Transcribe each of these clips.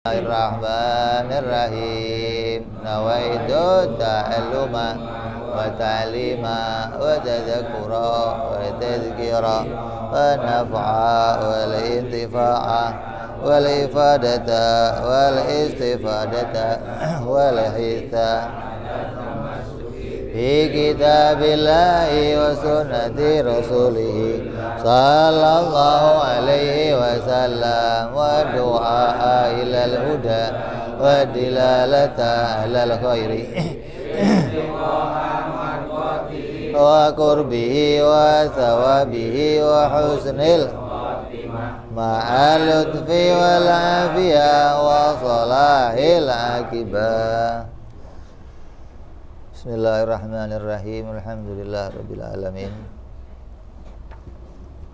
Bismillahirrahmanirrahim. Nawaitu ta'alluma wa ta'lima wa tadhakkura wa tadhkira wa naf'a wal intifa'a wal ifadata wal istifadata wal hita fi kitabillahi wa sunnati rasulih sallallahu alaihi wasallam wa du'a ilal huda wa dilalata alal khairi wa qurbihi wa thawabihi wa husnil ma'al lutfi wal afiyah wa salahil akibah. Bismillahirrahmanirrahim. Alhamdulillah rabbil alamin.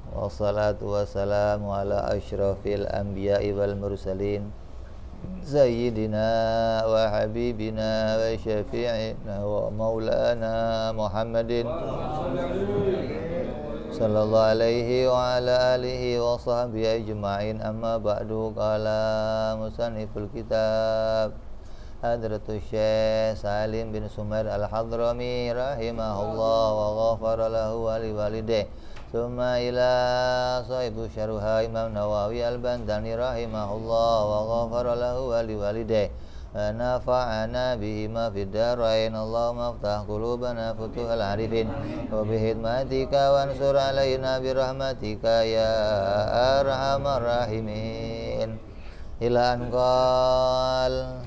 Wassalatu wassalamu ala asyrafil anbiya'i wal mursalin Sayyidina wa habibina wa syafi'ina wa maulana Muhammadin sallallahu alaihi wa ala alihi wa sahbihi ajma'in. Amma ba'du. Qala musanniful kitab Hadratus Syekh Salim bin Sumair Al-Hadrami rahimahullah wa ghafara lahu wa liwalidayhi. Summa ila sahibu syarha Imam Nawawi Al-Bandani rahimahullah wa ghafara lahu wa liwalidayhi. Wa nafa'ana bihima fid darain. Allahumma aftah qulubana futuhal arifin wa bihidmatika wansur alaina birahmatika ya arhamar rahimin. Ila anqal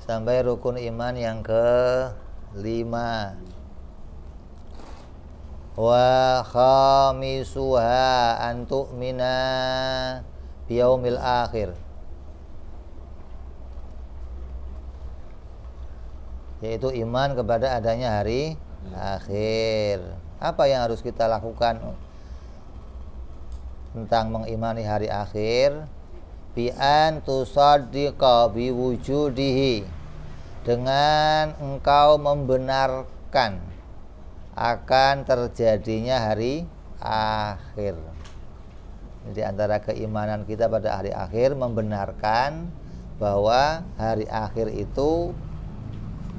sampai rukun iman yang ke-5. Wa khamisuha an tu'mina biyaumil akhir, yaitu iman kepada adanya hari akhir. Apa yang harus kita lakukan tentang mengimani hari akhir? Bi an tusaddiqa bi wujudihi, dengan engkau membenarkan akan terjadinya hari akhir. Di antara keimanan kita pada hari akhir, membenarkan bahwa hari akhir itu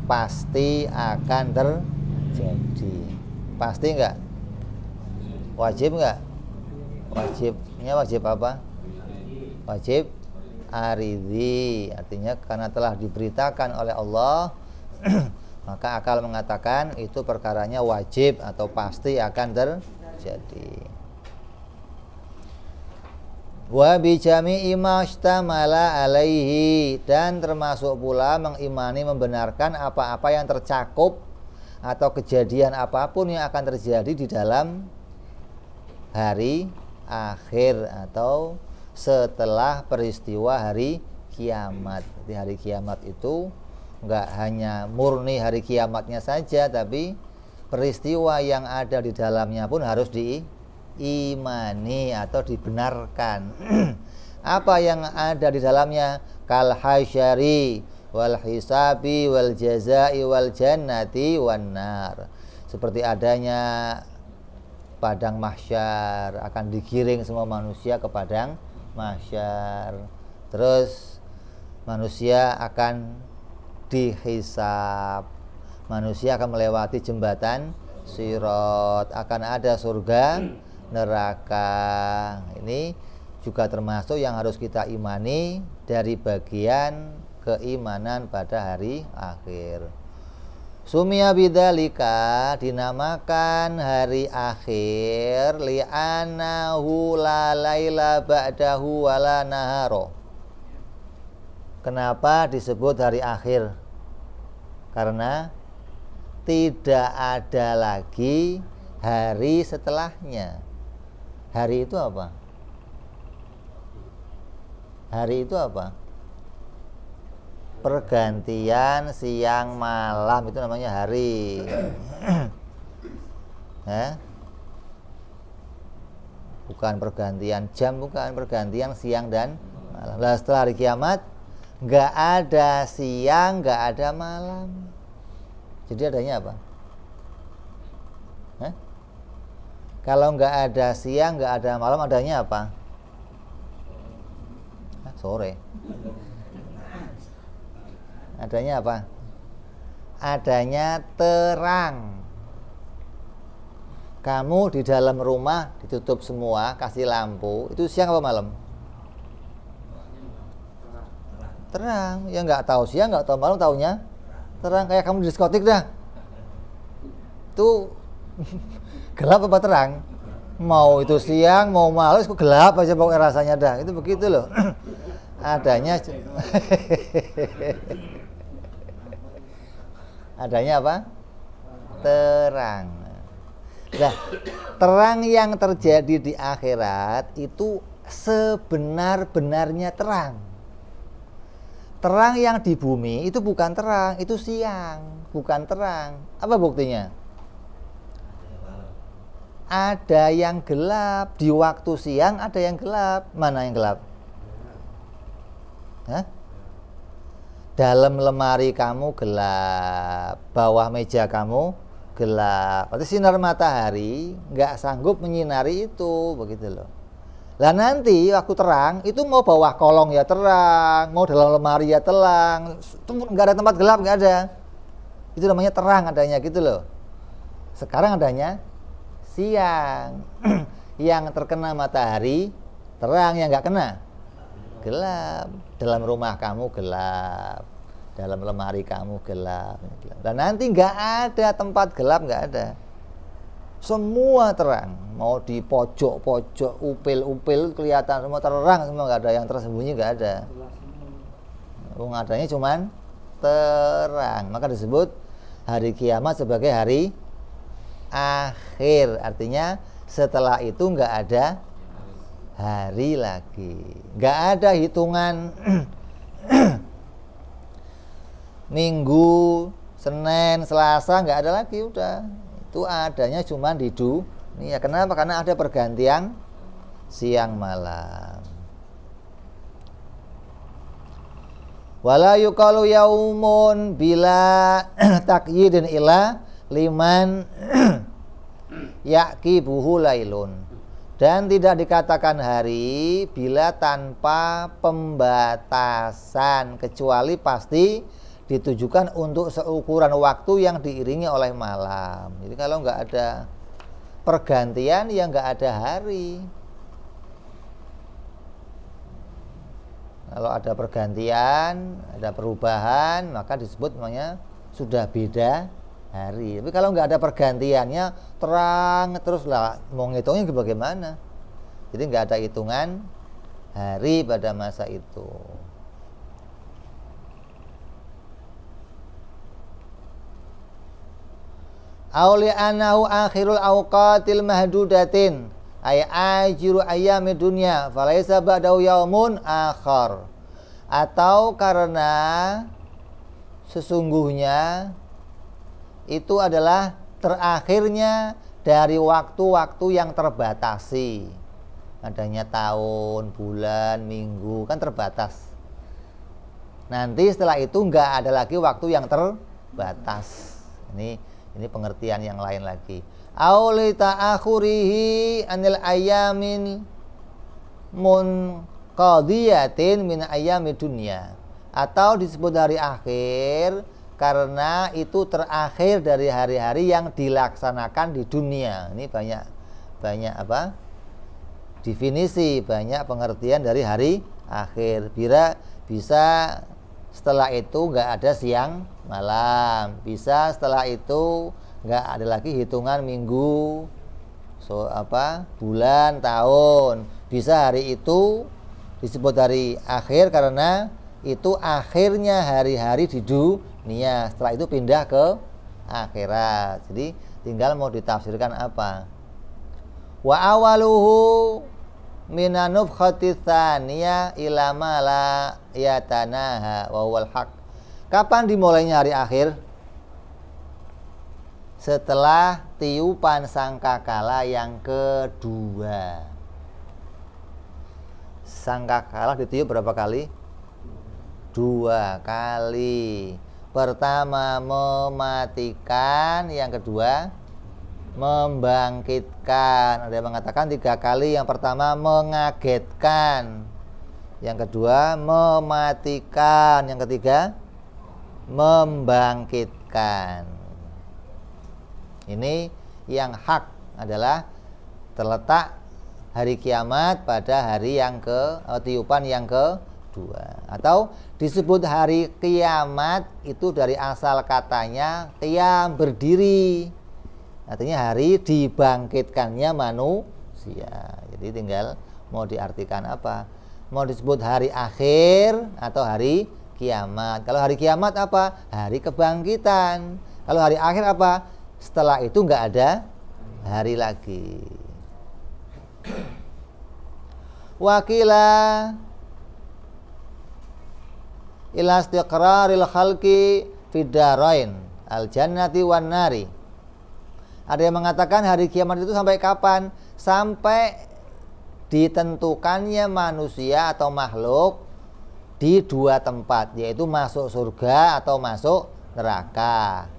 pasti akan terjadi. Pasti enggak? Wajib enggak? Wajibnya wajib apa? Wajib aridhi, artinya karena telah diberitakan oleh Allah maka akal mengatakan itu perkaranya wajib atau pasti akan terjadi. Wa bi jami'i ma ishtamala alaihi, dan termasuk pula mengimani membenarkan apa-apa yang tercakup atau kejadian apapun yang akan terjadi di dalam hari akhir atau setelah peristiwa hari kiamat. Di hari kiamat itu enggak hanya murni hari kiamatnya saja, tapi peristiwa yang ada di dalamnya pun harus diimani atau dibenarkan. Apa yang ada di dalamnya? Kal hasyari wal hisabi wal jazai wal jannati wan nar. Seperti adanya padang mahsyar, akan digiring semua manusia ke padang mahsyar. Terus manusia akan dihisab, manusia akan melewati jembatan Sirat, akan ada surga neraka. Ini juga termasuk yang harus kita imani dari bagian keimanan pada hari akhir. Sumia bidzalika, dinamakan hari akhir, li'annahu la laila ba'dahu wala naharo. Kenapa disebut hari akhir? Karena tidak ada lagi hari setelahnya. Hari itu apa? Hari itu apa? Pergantian siang malam, itu namanya hari. Bukan pergantian jam, bukan, pergantian siang dan malam. Nah, setelah hari kiamat nggak ada siang, nggak ada malam. Jadi adanya apa? Kalau nggak ada siang, nggak ada malam, adanya apa? Sore. Adanya apa? Adanya terang. Kamu di dalam rumah ditutup semua, kasih lampu, itu siang apa malam? Terang. Ya nggak tahu siang, nggak tahu malam, taunya terang. Kayak kamu di diskotik dah. Itu gelap apa terang? Mau itu siang, mau malam, kok gelap aja pokoknya rasanya dah. Itu begitu loh. Adanya adanya apa? Terang. Nah, terang yang terjadi di akhirat itu sebenar-benarnya terang. Terang yang di bumi itu bukan terang, itu siang, bukan terang. Apa buktinya? Ada yang gelap di waktu siang, ada yang gelap. Mana yang gelap? Hah? Dalam lemari kamu gelap, bawah meja kamu gelap. Berarti sinar matahari nggak sanggup menyinari itu, begitu loh. Lah nanti waktu terang itu mau bawah kolong ya terang, mau dalam lemari ya terang, itu nggak ada tempat gelap, nggak ada. Itu namanya terang adanya gitu loh. Sekarang adanya siang, yang terkena matahari terang, yang nggak kena gelap. Dalam rumah kamu gelap, dalam lemari kamu gelap. Dan nanti nggak ada tempat gelap, nggak ada. Semua terang. Mau di pojok-pojok, upil-upil kelihatan semua terang, semua, nggak ada yang tersembunyi, nggak ada. Adanya cuman terang. Maka disebut hari kiamat sebagai hari akhir. Artinya setelah itu nggak ada hari lagi, nggak ada hitungan Minggu, Senin, Selasa, nggak ada lagi, udah. Itu adanya cuma di dunia. Kenapa? Karena ada pergantian siang malam. Wala yuqalu yaumun bila taqyidin ila liman yaqibuhu lailun. Dan tidak dikatakan hari bila tanpa pembatasan, kecuali pasti ditujukan untuk seukuran waktu yang diiringi oleh malam. Jadi kalau nggak ada pergantian, ya nggak ada hari. Kalau ada pergantian, ada perubahan, maka disebut namanya sudah beda hari. Tapi kalau nggak ada pergantiannya, terang terus lah, mau ngitungnya bagaimana? Jadi nggak ada hitungan hari pada masa itu. Auli anahu akhirul awqatil mahdudatin ay ajiru ayyamid dunya falaisa ba'dahu yaumun akhar. Atau karena sesungguhnya itu adalah terakhirnya dari waktu-waktu yang terbatasi. Adanya tahun, bulan, minggu, kan terbatas. Nanti setelah itu nggak ada lagi waktu yang terbatas. Ini pengertian yang lain lagi. Auli ta'akhurihi anil ayamin munqadiyatin min ayyamid dunya. Atau disebut hari akhir karena itu terakhir dari hari-hari yang dilaksanakan di dunia. Ini banyak apa? Definisi, banyak pengertian dari hari akhir. Bisa setelah itu nggak ada siang malam, bisa setelah itu nggak ada lagi hitungan minggu, bulan, tahun. Bisa hari itu disebut hari akhir karena itu akhirnya hari-hari di dunia. Setelah itu pindah ke akhirat. Jadi tinggal mau ditafsirkan apa. Wa awaluhu minanuf khatithaniyah ilama la yatanaha wa huwal haq. Kapan dimulainya hari akhir? Setelah tiupan sangkakala yang kedua. Sangkakala ditiup berapa kali? 2 kali. Pertama mematikan, yang kedua membangkitkan. Ada yang mengatakan 3 kali. Yang pertama mengagetkan, yang kedua mematikan, yang ketiga membangkitkan. Ini yang hak adalah terletak hari kiamat pada hari yang tiupan yang kedua. Atau disebut hari kiamat itu dari asal katanya qiyam, berdiri. Artinya hari dibangkitkannya manusia. Jadi tinggal mau diartikan apa. Mau disebut hari akhir atau hari kiamat. Kalau hari kiamat apa? Hari kebangkitan. Kalau hari akhir apa? Setelah itu nggak ada hari lagi. Wakila ila istiqraril khalqi fid darain al jannati wan nari. Ada yang mengatakan hari kiamat itu sampai kapan? Sampai ditentukannya manusia atau makhluk di 2 tempat, yaitu masuk surga atau masuk neraka.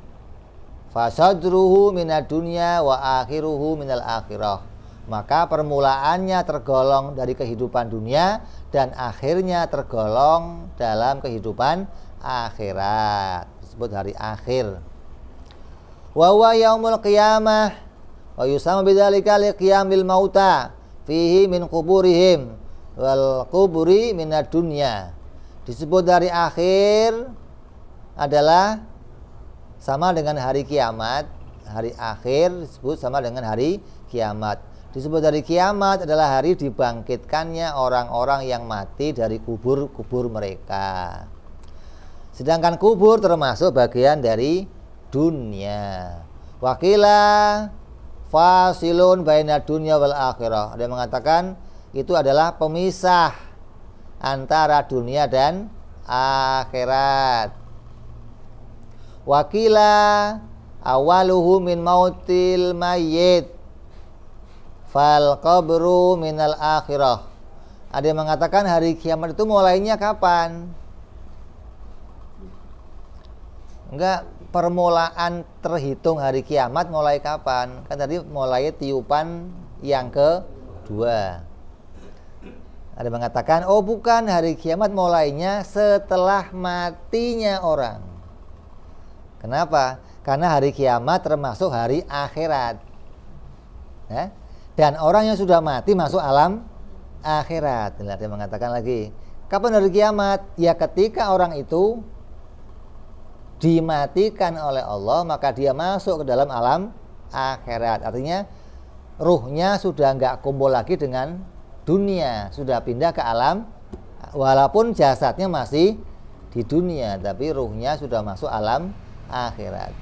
Fasadruhu minad dunya wa akhiruhu minal akhirah. Maka permulaannya tergolong dari kehidupan dunia dan akhirnya tergolong dalam kehidupan akhirat. Disebut hari akhir. Wa huwa yaumul qiyamah wa yusamma bidzalika liqiyamil mauta fihi min quburihim wal quburi minad dunya. Disebut hari akhir adalah sama dengan hari kiamat. Hari akhir disebut sama dengan hari kiamat. Disebut hari kiamat adalah hari dibangkitkannya orang-orang yang mati dari kubur-kubur mereka. Sedangkan kubur termasuk bagian dari dunia. Wakila fasilun baina dunya wal akhirah. Ada yang mengatakan itu adalah pemisah antara dunia dan akhirat. Wakila awaluhu min mautil mayyit fal qabru minal akhirah. Ada yang mengatakan hari kiamat itu mulainya kapan? Enggak, permulaan terhitung hari kiamat mulai kapan? Kan tadi mulai tiupan yang kedua. Ada yang mengatakan, oh bukan, hari kiamat mulainya setelah matinya orang. Kenapa? Karena hari kiamat termasuk hari akhirat. Ya? Dan orang yang sudah mati masuk alam akhirat. Ada yang mengatakan lagi, kapan hari kiamat? Ya ketika orang itu dimatikan oleh Allah, maka dia masuk ke dalam alam akhirat. Artinya ruhnya sudah nggak kumpul lagi dengan dunia, sudah pindah ke alam, walaupun jasadnya masih di dunia, tapi ruhnya sudah masuk alam akhirat.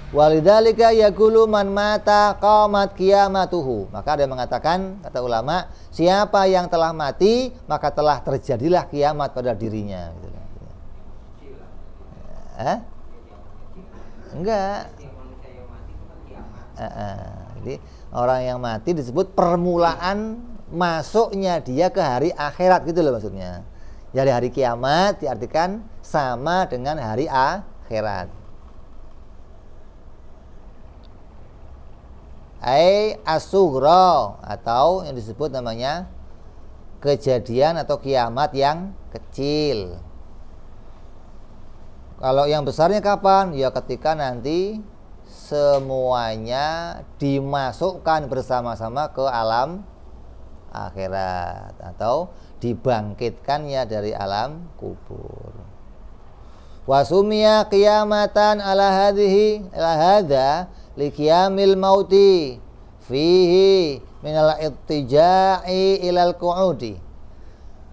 Walidzalika yaqulu man mata qamat qiyamatuhu. Maka ada yang mengatakan, kata ulama, siapa yang telah mati maka telah terjadilah kiamat pada dirinya. Enggak. Jadi orang yang mati disebut permulaan masuknya dia ke hari akhirat, gitu loh maksudnya. Jadi hari kiamat diartikan sama dengan hari akhirat. As-sughra, atau yang disebut namanya kejadian atau kiamat yang kecil. Kalau yang besarnya kapan? Ya ketika nanti semuanya dimasukkan bersama-sama ke alam akhirat atau dibangkitkannya dari alam kubur. Wasumia qiyamatan ala hadhihi ala hadza liqiyamil mauti fihi minal ittija'i ilal qu'udi.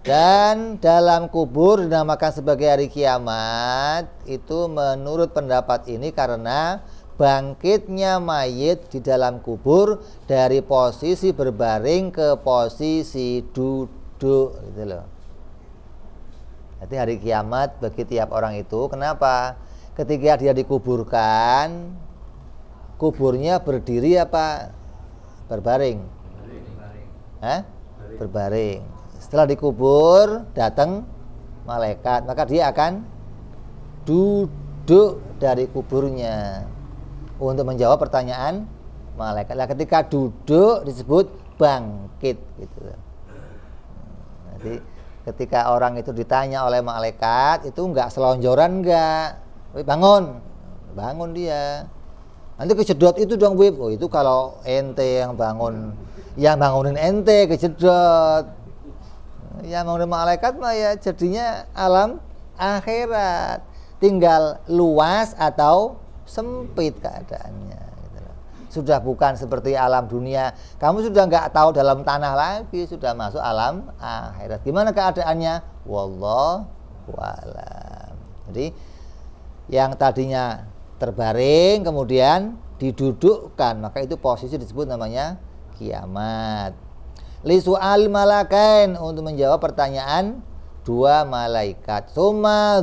Dan dalam kubur dinamakan sebagai hari kiamat itu menurut pendapat ini karena bangkitnya mayit di dalam kubur dari posisi berbaring ke posisi duduk, gitu loh. Jadi hari kiamat bagi tiap orang itu, kenapa? Ketika dia dikuburkan, kuburnya berdiri apa berbaring? Berbaring. Setelah dikubur, datang malaikat, maka dia akan duduk dari kuburnya untuk menjawab pertanyaan malaikat. Nah, ketika duduk disebut bangkit gitu. Jadi ketika orang itu ditanya oleh malaikat itu enggak selonjoran, enggak. Bangun dia. Nanti kejedot itu dong, Wib. Oh, itu kalau ente yang bangun, yang bangunin ente kejedot. Yang bangunin malaikat mah ya jadinya alam akhirat. Tinggal luas atau sempit keadaannya gitu loh. Sudah bukan seperti alam dunia. Kamu sudah nggak tahu dalam tanah lagi, sudah masuk alam akhirat. Gimana keadaannya? Wallahu a'lam. Jadi yang tadinya terbaring kemudian didudukkan, maka itu posisi disebut namanya kiamat. Li su'al malakain, untuk menjawab pertanyaan dua malaikat. Summa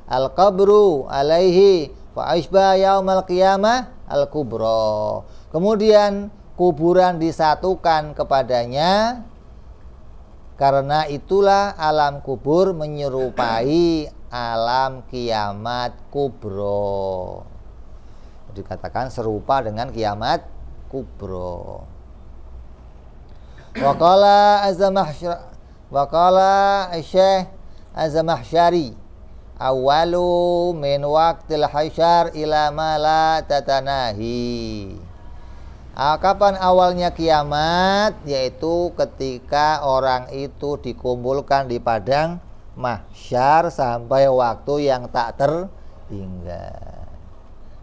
al-qabru alaihi fa asbah yaumal qiyamah al-kubra. Kemudian kuburan disatukan kepadanya, karena itulah alam kubur menyerupai alam kiamat kubro. Dikatakan serupa dengan kiamat kubro. Waqala Syekh Az-Zamakhsyari, awalu min waqtil hasyar ila ma la tatanahi. Kapan awalnya kiamat? Yaitu ketika orang itu dikumpulkan di padang mahsyar sampai waktu yang tak terhingga.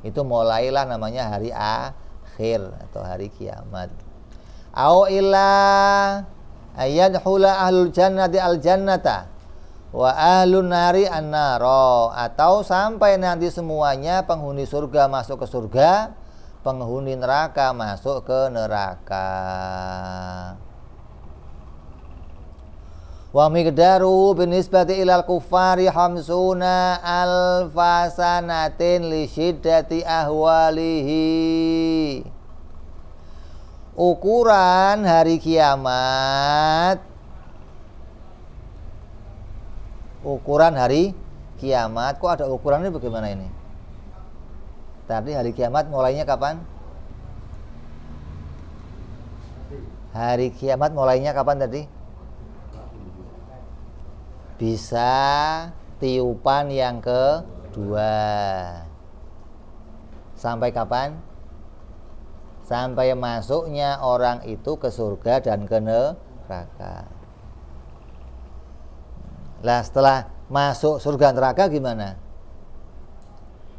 Itu mulailah namanya hari akhir atau hari kiamat. Au illa ayyadhula ahlul jannati al-jannata wa ahlun nari an-nara, atau sampai nanti semuanya penghuni surga masuk ke surga, penghuni neraka masuk ke neraka. Wa miqdaru binisbati ilal kuffari hamsuna alfasanatin li syiddati ahwalihi. Ukuran hari kiamat, ukuran hari kiamat, kok ada ukurannya bagaimana ini? Tadi hari kiamat mulainya kapan? Hari kiamat mulainya kapan tadi? Bisa tiupan yang kedua. Sampai kapan? Sampai masuknya orang itu ke surga dan ke neraka. Lah setelah masuk surga neraka gimana?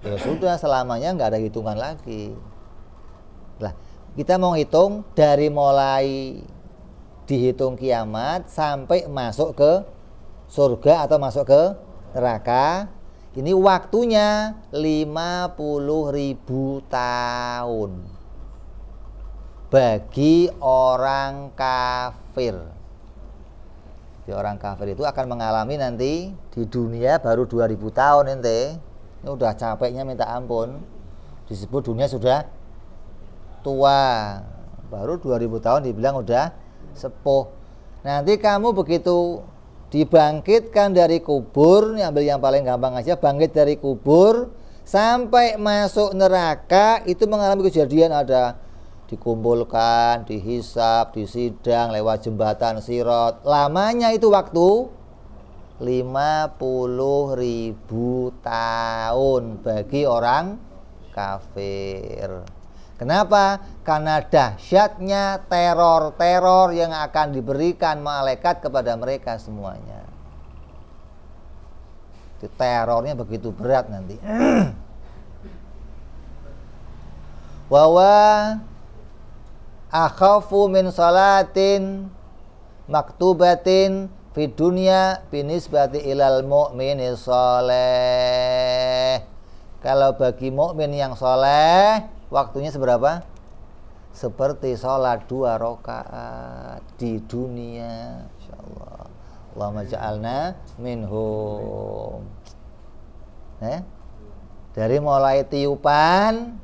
Ya sudah, selamanya nggak ada hitungan lagi. Lah kita mau hitung dari mulai dihitung kiamat sampai masuk ke surga atau masuk ke neraka. Ini waktunya 50.000 tahun bagi orang kafir. Jadi orang kafir itu akan mengalami nanti di dunia baru 2000 tahun ente. Ini udah capeknya minta ampun. Disebut dunia sudah tua. Baru 2000 tahun dibilang udah sepuh. Nanti kamu begitu dibangkitkan dari kubur, ini ambil yang paling gampang aja, bangkit dari kubur sampai masuk neraka, itu mengalami kejadian ada dikumpulkan, dihisab, disidang lewat jembatan Sirat. Lamanya itu waktu 50.000 tahun bagi orang kafir. Kenapa? Karena dahsyatnya teror-teror yang akan diberikan malaikat kepada mereka semuanya. Itu terornya begitu berat nanti. Wawa akhafu min salatin maktubatin fi dunya binisbati ilal mu'mini sholeh. Kalau bagi mukmin yang soleh, waktunya seberapa? Seperti sholat 2 rakaat di dunia. Insyaallah. Allahumma ja'alna minhum. Dari mulai tiupan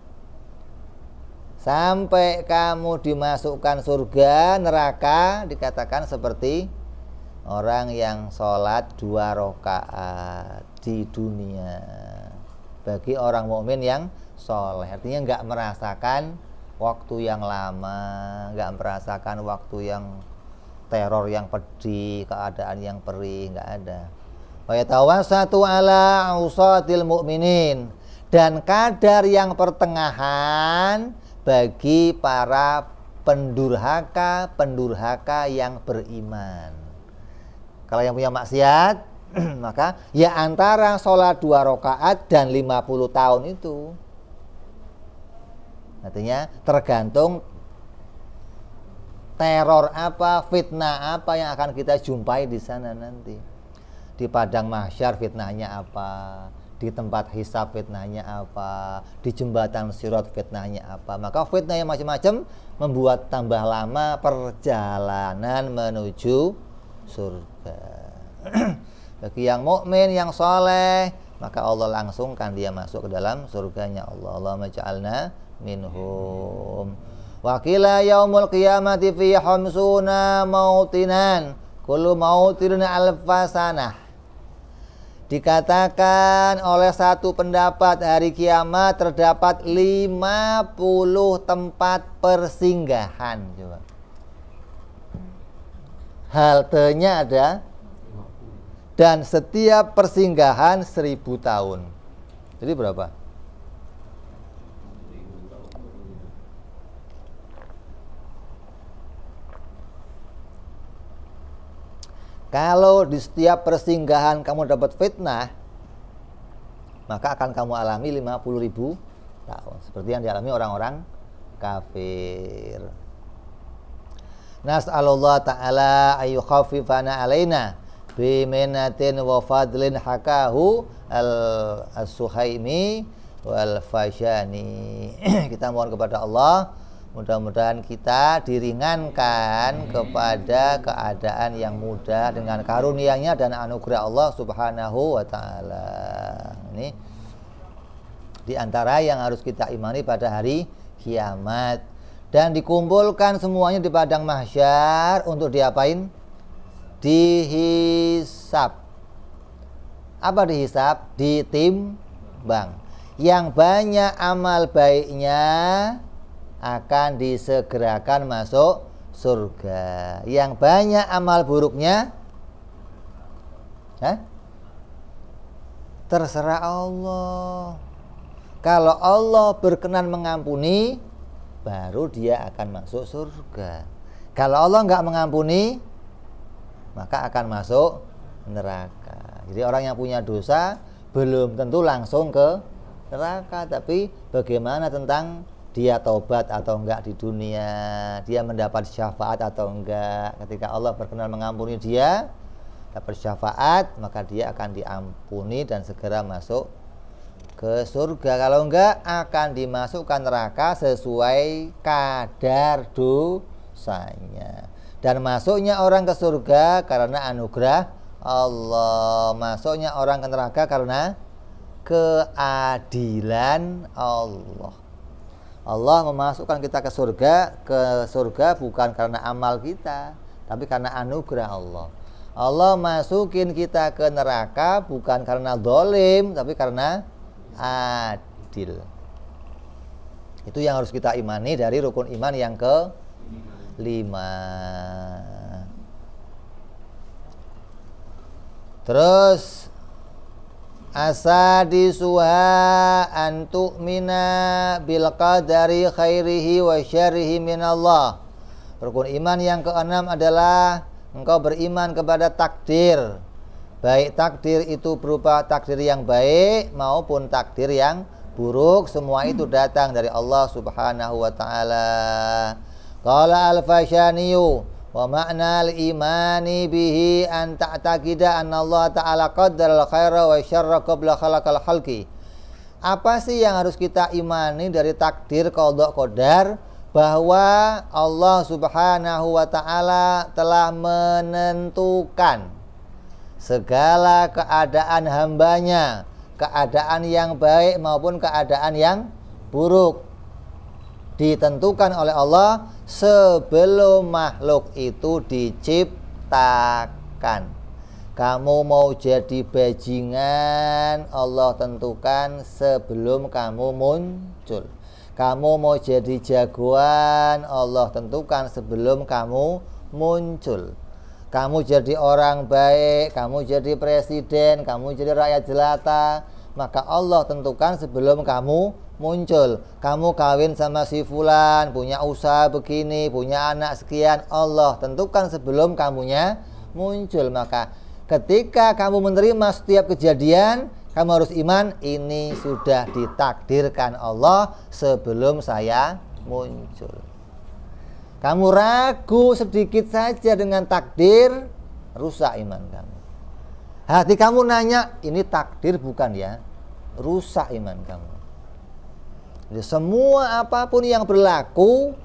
sampai kamu dimasukkan surga, neraka, dikatakan seperti orang yang sholat 2 rakaat di dunia. Bagi orang mukmin yang soleh, artinya nggak merasakan waktu yang lama, nggak merasakan waktu yang teror yang pedih, keadaan yang perih, nggak ada. Wa yatawassatu ala usatil mu'minin, dan kadar yang pertengahan bagi para pendurhaka yang beriman. Kalau yang punya maksiat, maka ya antara sholat 2 rakaat dan 50 tahun itu. Artinya tergantung teror apa, fitnah apa yang akan kita jumpai di sana nanti. Di padang mahsyar fitnahnya apa, di tempat hisab fitnahnya apa, di jembatan sirat fitnahnya apa. Maka fitnah yang macam-macam membuat tambah lama perjalanan menuju surga. Bagi yang mukmin, yang soleh, maka Allah langsungkan dia masuk ke dalam surganya Allah. Allahumma ja'alna minhum. Wa qila yaumul qiyamati fi khamsuna mautinan kullu mautin alfa sanah. Dikatakan oleh satu pendapat hari kiamat terdapat 50 tempat persinggahan. Coba. Haltenya ada, dan setiap persinggahan 1000 tahun. Jadi berapa? Kalau di setiap persinggahan kamu dapat fitnah, maka akan kamu alami 50.000 tahun. Seperti yang dialami orang-orang kafir. Nas'alullah ta'ala ayyukhaffifana alaina biminatin wa fadlin hakahu al-Suhaimi wal Fashani. Kita mohon kepada Allah, mudah-mudahan kita diringankan kepada keadaan yang mudah dengan karunia-Nya dan anugerah Allah Subhanahu wa taala. Ini di antara yang harus kita imani pada hari kiamat, dan dikumpulkan semuanya di padang mahsyar untuk diapain? Dihisab. Apa dihisab? Ditimbang. Yang banyak amal baiknya akan disegerakan masuk surga. Yang banyak amal buruknya terserah Allah. Kalau Allah berkenan mengampuni, baru dia akan masuk surga. Kalau Allah nggak mengampuni, maka akan masuk neraka. Jadi orang yang punya dosa belum tentu langsung ke neraka, tapi bagaimana tentang dia taubat atau enggak di dunia, dia mendapat syafaat atau enggak. Ketika Allah berkenan mengampuni dia, dapat syafaat, maka dia akan diampuni dan segera masuk ke surga. Kalau enggak, akan dimasukkan neraka sesuai kadar dosanya. Dan masuknya orang ke surga karena anugerah Allah, masuknya orang ke neraka karena keadilan Allah. Allah memasukkan kita ke surga bukan karena amal kita, tapi karena anugerah Allah. Allah masukin kita ke neraka bukan karena zalim, tapi karena adil. Itu yang harus kita imani dari rukun iman yang ke-5. Terus asadisuha antu'mina bil qadari khairihi wa syarrihi minallah. Rukun iman yang ke-6 adalah engkau beriman kepada takdir. Baik takdir itu berupa takdir yang baik maupun takdir yang buruk, semua itu datang dari Allah Subhanahu wa taala. Qala al-Fashaniyu wa ma'na al-imani bihi an ta'taqida anna Allah ta'ala qaddara al-khaira wa syarra qabla khalaqal khalqi. Apa sih yang harus kita imani dari takdir qada qadar? Bahwa Allah Subhanahu wa ta'ala telah menentukan segala keadaan hambanya, keadaan yang baik maupun keadaan yang buruk, ditentukan oleh Allah sebelum makhluk itu diciptakan. Kamu mau jadi bajingan, Allah tentukan sebelum kamu muncul. Kamu mau jadi jagoan, Allah tentukan sebelum kamu muncul. Kamu jadi orang baik, kamu jadi presiden, kamu jadi rakyat jelata, maka Allah tentukan sebelum kamu muncul. Kamu kawin sama si fulan, punya usaha begini, punya anak sekian, Allah tentukan sebelum kamunya muncul. Maka ketika kamu menerima setiap kejadian, kamu harus iman, ini sudah ditakdirkan Allah sebelum saya muncul. Kamu ragu sedikit saja dengan takdir, rusak iman kamu. Hati kamu nanya, ini takdir bukan ya? Rusak iman kamu. Jadi semua apapun yang berlaku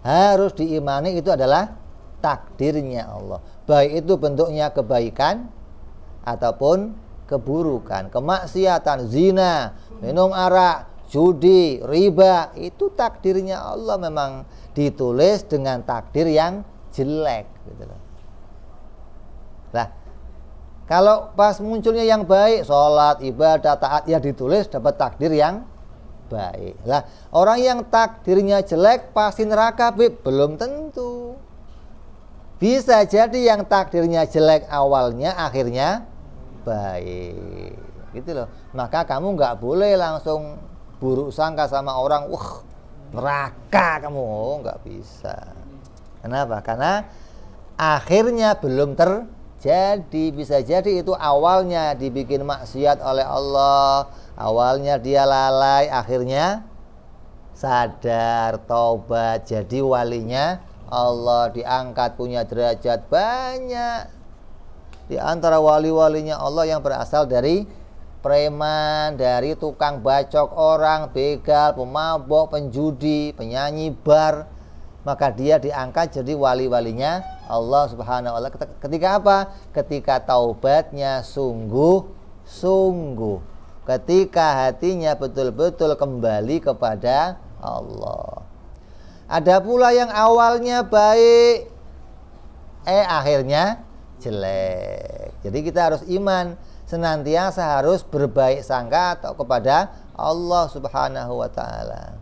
harus diimani itu adalah takdirnya Allah. Baik itu bentuknya kebaikan ataupun keburukan, kemaksiatan, zina, minum arak, judi, riba, itu takdirnya Allah, memang ditulis dengan takdir yang jelek gitu loh. Nah, kalau pas munculnya yang baik, sholat, ibadah, taat, ya ditulis dapat takdir yang baik. Lah, orang yang takdirnya jelek pasti neraka, belum tentu. Bisa jadi yang takdirnya jelek awalnya, akhirnya baik, gitu loh. Maka kamu nggak boleh langsung buruk sangka sama orang, wah neraka kamu, nggak bisa. Kenapa? Karena akhirnya belum terjadi. Bisa jadi itu awalnya dibikin maksiat oleh Allah, awalnya dia lalai, akhirnya sadar, taubat, jadi walinya Allah, diangkat, punya derajat banyak. Di antara wali-walinya Allah yang berasal dari preman, dari tukang bacok orang, begal, pemabok, penjudi, penyanyi bar, maka dia diangkat jadi wali-walinya Allah Subhanahu wa Ta'ala. Ketika apa? Ketika taubatnya sungguh-sungguh, ketika hatinya betul-betul kembali kepada Allah. Ada pula yang awalnya baik, akhirnya jelek. Jadi kita harus iman, senantiasa harus berbaik sangka atau kepada Allah Subhanahu wa Ta'ala.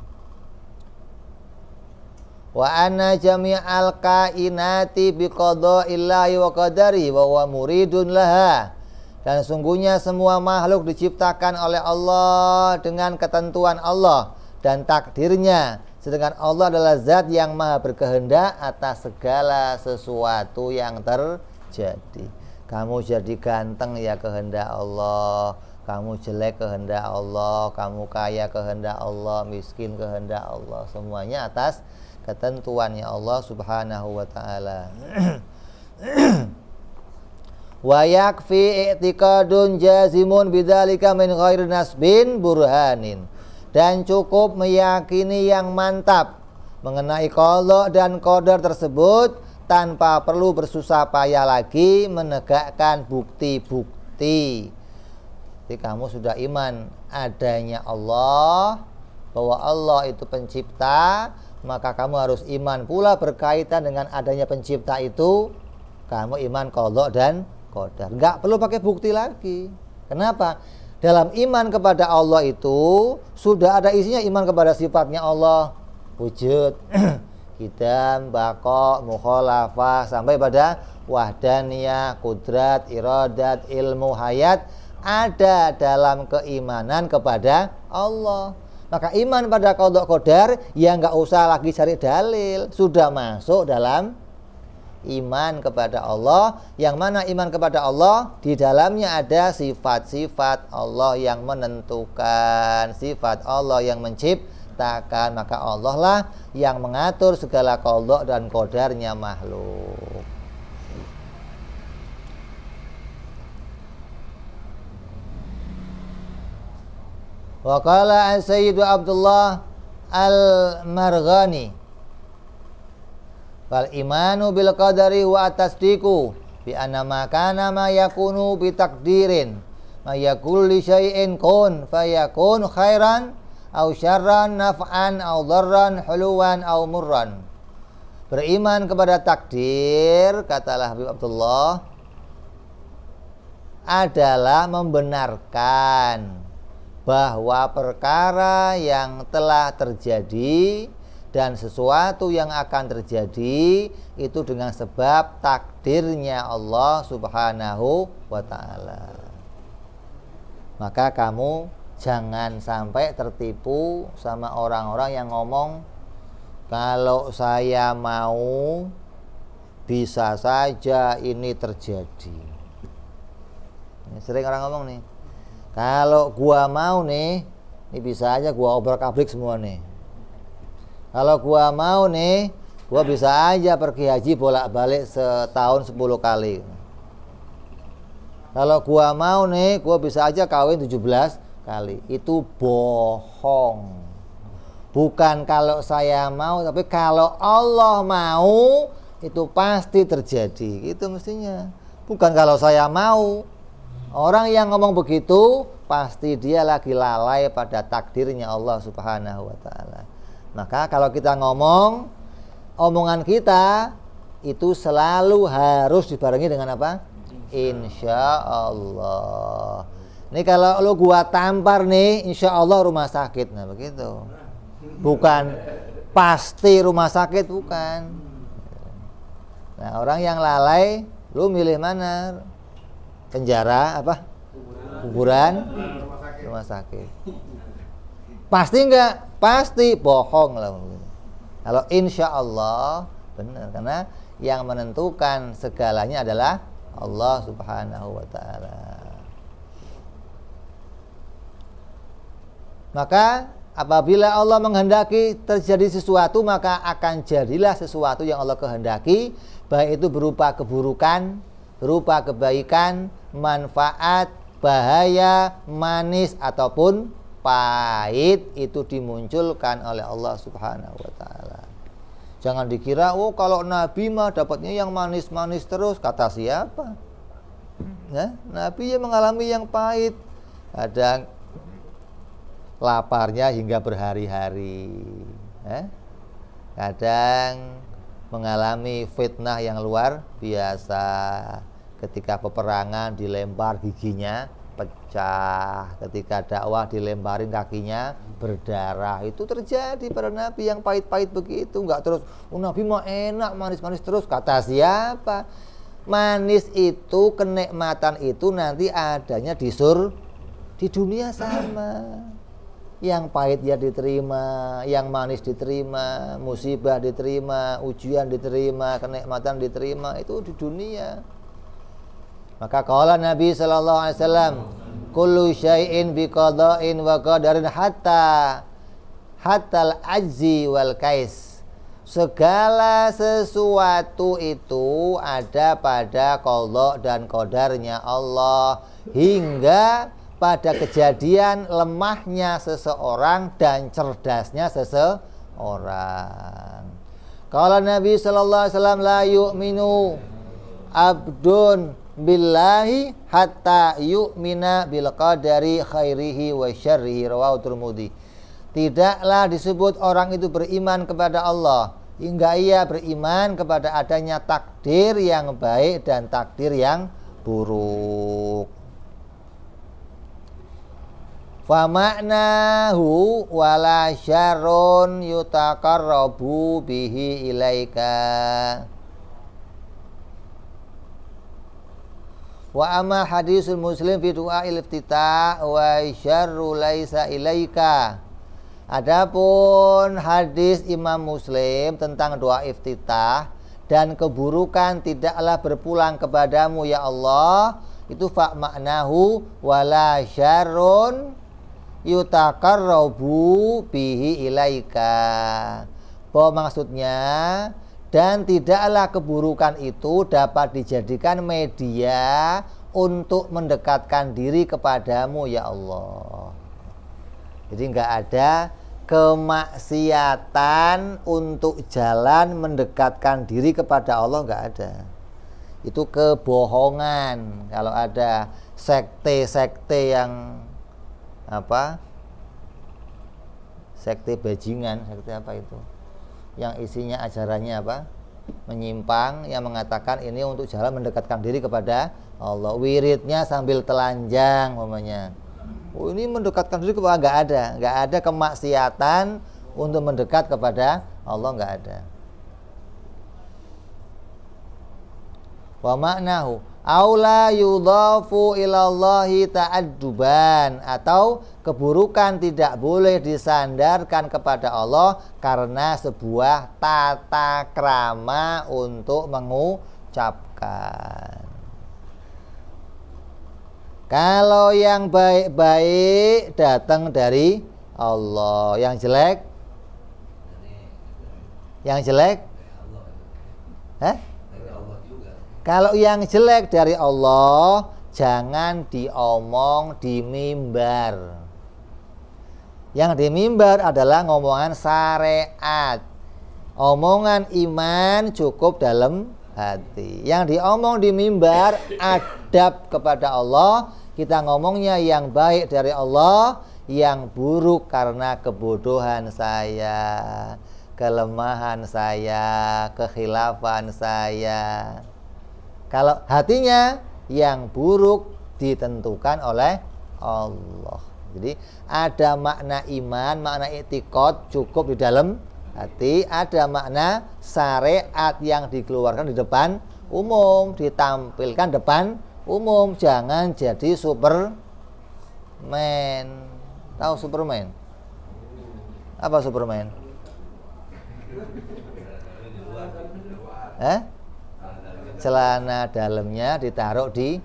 Wa anna jami'al kainati biqada'illahi wa qadari wa huwa muridun laha. Dan sungguhnya semua makhluk diciptakan oleh Allah dengan ketentuan Allah dan takdirnya. Sedangkan Allah adalah zat yang maha berkehendak atas segala sesuatu yang terjadi. Kamu jadi ganteng ya kehendak Allah, kamu jelek kehendak Allah, kamu kaya kehendak Allah, miskin kehendak Allah. Semuanya atas ketentuannya Allah Subhanahu wa Ta'ala. Wa yakfi i'tiqadun jazimun bidzalika min ghairi nasbin burhanin. Dan cukup meyakini yang mantap mengenai qada dan qadar tersebut tanpa perlu bersusah payah lagi menegakkan bukti-bukti. Jadi kamu sudah iman adanya Allah, bahwa Allah itu pencipta, maka kamu harus iman pula berkaitan dengan adanya pencipta itu. Kamu iman qada dan qadar. Enggak perlu pakai bukti lagi. Kenapa? Dalam iman kepada Allah itu sudah ada isinya, iman kepada sifatnya Allah, wujud, qidam, baqa, mukhalafah, sampai pada wahdaniyah, kudrat, iradat, ilmu, hayat, ada dalam keimanan kepada Allah. Maka iman pada qada qadar ya nggak usah lagi cari dalil, sudah masuk dalam iman kepada Allah. Yang mana iman kepada Allah, di dalamnya ada sifat-sifat Allah yang menentukan, sifat Allah yang menciptakan. Maka Allah lah yang mengatur segala qada dan qadarnya makhluk. Wa qala an Sayyidu Abdullah Al-Marghani, wal imanu bil qadari wa tasdiqu bi anna ma kana ma yakunu bi takdirin ma yakul li syai'in kun fayakun khairan aw syarran naf'an aw dharran huluwan aw murran. Beriman kepada takdir, katalah Habib Abdullah, adalah membenarkan bahwa perkara yang telah terjadi dan sesuatu yang akan terjadi itu dengan sebab takdirnya Allah Subhanahu wa ta'ala. Maka kamu jangan sampai tertipu sama orang-orang yang ngomong, kalau saya mau bisa saja ini terjadi. Ini sering orang ngomong nih, kalau gua mau nih, ini bisa aja gua obrak-abrik semua nih. Kalau gua mau nih, gua bisa aja pergi haji bolak-balik setahun 10 kali. Kalau gua mau nih, gua bisa aja kawin 17 kali. Itu bohong. Bukan kalau saya mau, tapi kalau Allah mau, itu pasti terjadi. Itu mestinya. Bukan kalau saya mau. Orang yang ngomong begitu, pasti dia lagi lalai pada takdirnya Allah Subhanahu wa ta'ala. Maka kalau kita ngomong, omongan kita itu selalu harus dibarengi dengan apa? Insya Allah. Ini kalau lu gua tampar nih, insya Allah rumah sakit. Nah begitu. Bukan pasti rumah sakit, bukan. Nah orang yang lalai, lu milih mana? Penjara apa? Kuburan? Rumah sakit. Pasti enggak? Pasti bohong lah. Kalau insya Allah benar, karena yang menentukan segalanya adalah Allah Subhanahu wa ta'ala. Maka apabila Allah menghendaki terjadi sesuatu, maka akan jadilah sesuatu yang Allah kehendaki, baik itu berupa keburukan, berupa kebaikan, manfaat, bahaya, manis ataupun pahit, itu dimunculkan oleh Allah Subhanahu wa ta'ala. Jangan dikira, oh kalau Nabi mah dapatnya yang manis-manis terus. Kata siapa? Ya, Nabi yang mengalami yang pahit. Kadang laparnya hingga berhari-hari. Kadang mengalami fitnah yang luar biasa. Ketika peperangan dilempar giginya pecah, ketika dakwah dilemparin kakinya berdarah. Itu terjadi pada Nabi yang pahit-pahit begitu. Enggak terus, oh Nabi mah enak manis-manis terus. Kata siapa? Manis itu, kenikmatan itu nanti adanya di dunia sama. Yang pahit ya diterima, yang manis diterima, musibah diterima, ujian diterima, kenikmatan diterima, itu di dunia. Maka qala Nabi sallallahu alaihi wasallam, kullu syai'in biqada'in wa qadarin hatta al-ajzi wal kais. Segala sesuatu itu ada pada qada dan qadarnya Allah, hingga pada kejadian lemahnya seseorang dan cerdasnya seseorang. Qala Nabi sallallahu alaihi wasallam, la yu'minu abdun billahi hatta yu'mina bil qadari khairihi wa syarrihi, rawahu Tirmidzi. Tidaklah disebut orang itu beriman kepada Allah hingga ia beriman kepada adanya takdir yang baik dan takdir yang buruk. Fa ma'nahu wala syarrun yutaqarrabu bihi ilaika. Wa amma hadisul muslim fi du'ail iftitah wa syarru laisa ilaika. Adapun hadis Imam Muslim tentang doa iftitah dan keburukan tidaklah berpulang kepadamu ya Allah, itu fa ma'nahu wala syarrun yutaqarrabu bihi ilaika. Bahwa maksudnya, dan tidaklah keburukan itu dapat dijadikan media untuk mendekatkan diri kepadamu ya Allah. Jadi enggak ada kemaksiatan untuk jalan mendekatkan diri kepada Allah, enggak ada. Itu kebohongan. Kalau ada sekte-sekte yang apa? Sekte bajingan, sekte apa itu? Yang isinya ajarannya apa? Menyimpang, yang mengatakan ini untuk jalan mendekatkan diri kepada Allah. Wiridnya sambil telanjang umpamanya. Oh, ini mendekatkan diri kepada nggak ada kemaksiatan untuk mendekat kepada Allah, nggak ada. Wa maknahu aula yudhafu ilallahi ta'adduban, atau keburukan tidak boleh disandarkan kepada Allah karena sebuah tata krama untuk mengucapkan. Kalau yang baik-baik datang dari Allah, yang jelek kalau yang jelek dari Allah jangan diomong di mimbar. Yang di mimbar adalah ngomongan syariat, omongan iman cukup dalam hati. Yang diomong di mimbar adab kepada Allah, kita ngomongnya yang baik dari Allah, yang buruk karena kebodohan saya, kelemahan saya, kekhilafan saya. Kalau hatinya yang buruk ditentukan oleh Allah. Jadi ada makna iman, makna i'tiqad cukup di dalam hati, ada makna syariat yang dikeluarkan di depan umum, ditampilkan depan umum. Jangan jadi Superman. Tahu Superman? Apa Superman? Celana dalamnya ditaruh di,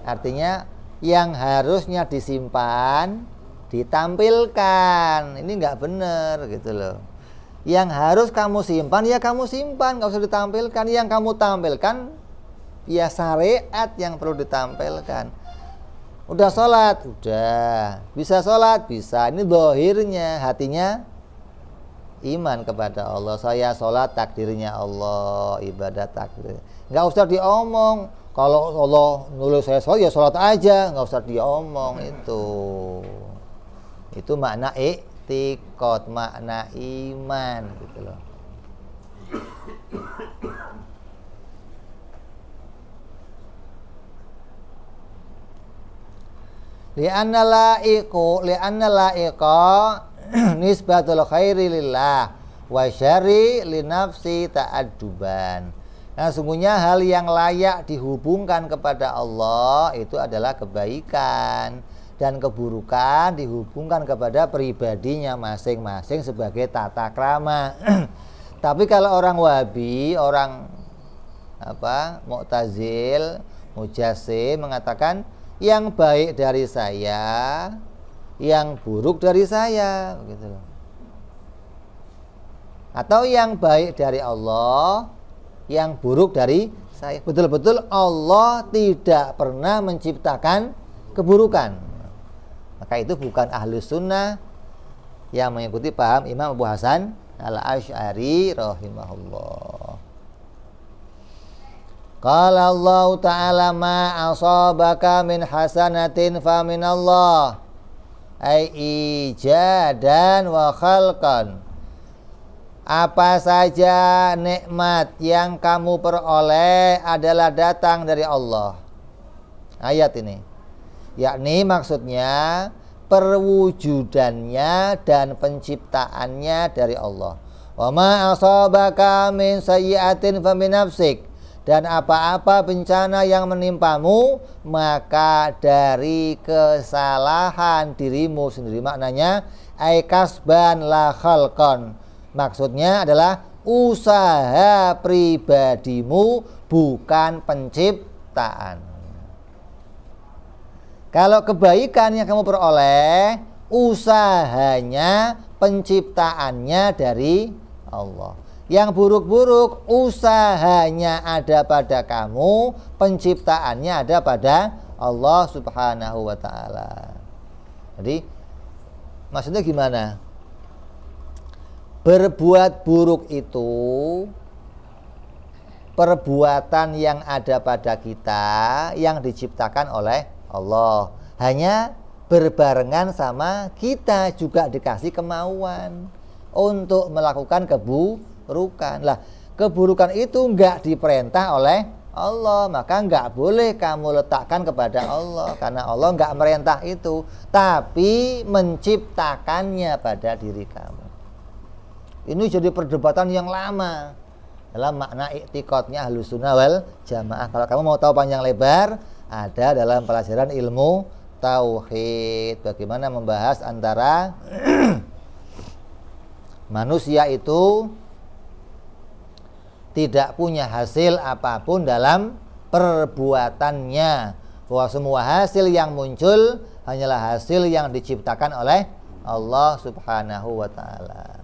artinya yang harusnya disimpan ditampilkan. Ini nggak benar gitu loh. Yang harus kamu simpan ya kamu simpan, nggak usah ditampilkan. Yang kamu tampilkan ya syariat yang perlu ditampilkan. Udah sholat, udah. Bisa sholat, bisa. Ini dohirnya, hatinya iman kepada Allah. Saya sholat takdirnya Allah, ibadah takdir. Nggak usah diomong. Kalau Allah nulis saya sholat ya sholat aja, nggak usah diomong itu. Itu makna i'tiqad, makna iman gitu loh. Li'anna la'iqa nisbatul khairi lillah wa syarri li nafsi ta'adduban. Nah, sungguhnya hal yang layak dihubungkan kepada Allah itu adalah kebaikan, dan keburukan dihubungkan kepada pribadinya masing-masing sebagai tata krama. Tapi kalau orang Wahabi, orang Mu'tazil, Mujassim mengatakan yang baik dari saya, yang buruk dari saya, gitu loh. Atau yang baik dari Allah, yang buruk dari saya. Betul-betul Allah tidak pernah menciptakan keburukan. Maka itu bukan ahli sunnah yang mengikuti paham Imam Abu Hasan Al-Asy'ari rahimahullah. Qala Allah Ta'ala ma asabaka min hasanatin fa min Allah, ai ijadan wa khalqan. Apa saja nikmat yang kamu peroleh adalah datang dari Allah. Ayat ini, yakni maksudnya perwujudannya dan penciptaannya dari Allah. Wa ma asabaka min sayyi'atin fa min nafsik. Dan apa-apa bencana yang menimpamu maka dari kesalahan dirimu sendiri. Maknanya ai kasban la khalqan. Maksudnya adalah usaha pribadimu, bukan penciptaan. Kalau kebaikan yang kamu peroleh, usahanya, penciptaannya dari Allah. Yang buruk-buruk, usahanya ada pada kamu, penciptaannya ada pada Allah Subhanahu wa Ta'ala. Jadi maksudnya gimana? Berbuat buruk itu perbuatan yang ada pada kita, yang diciptakan oleh Allah. Hanya berbarengan sama kita juga dikasih kemauan untuk melakukan keburukan. Lah, keburukan itu enggak diperintah oleh Allah, maka nggak boleh kamu letakkan kepada Allah, karena Allah nggak merintah itu, tapi menciptakannya pada diri kamu. Ini jadi perdebatan yang lama dalam makna i'tiqadnya Ahlussunnah wal Jamaah. Kalau kamu mau tahu panjang lebar, ada dalam pelajaran ilmu tauhid, bagaimana membahas antara manusia itu tidak punya hasil apapun dalam perbuatannya, bahwa semua hasil yang muncul hanyalah hasil yang diciptakan oleh Allah Subhanahu wa taala.